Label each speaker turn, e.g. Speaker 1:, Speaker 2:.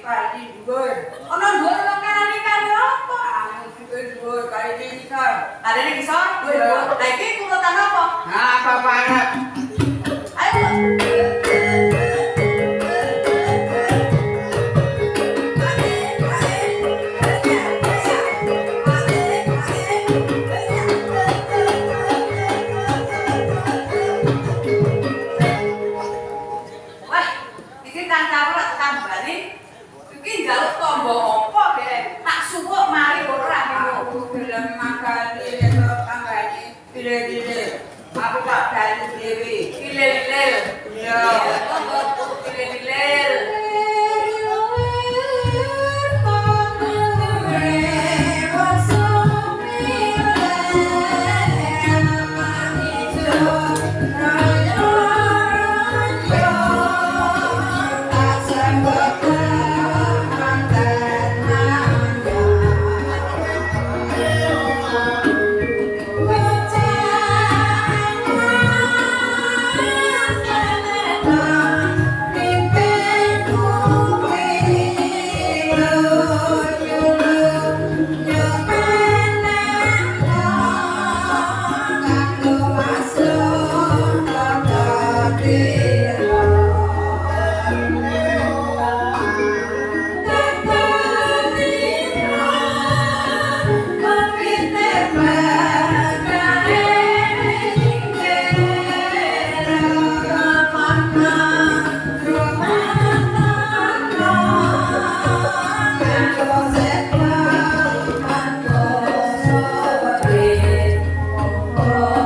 Speaker 1: kali dhuwur.
Speaker 2: Ana dhuwur kok kali kali apa?
Speaker 1: Dhuwur kali iki kan.
Speaker 2: Kali iki iso dhuwur. Lah iki urutan apa?
Speaker 1: Nah, apa parep?
Speaker 2: Ayo. Wah, iki kancaku lak tambani. Iki njaluk tombo apa deh? Tak suwuk mari ora
Speaker 1: Aku gelem makani nek tanggane pilih-pilih. Aku tak bali dhewe.
Speaker 2: Pilih-pilih.
Speaker 1: Iya.
Speaker 2: Pilih-pilih.
Speaker 1: Thank you.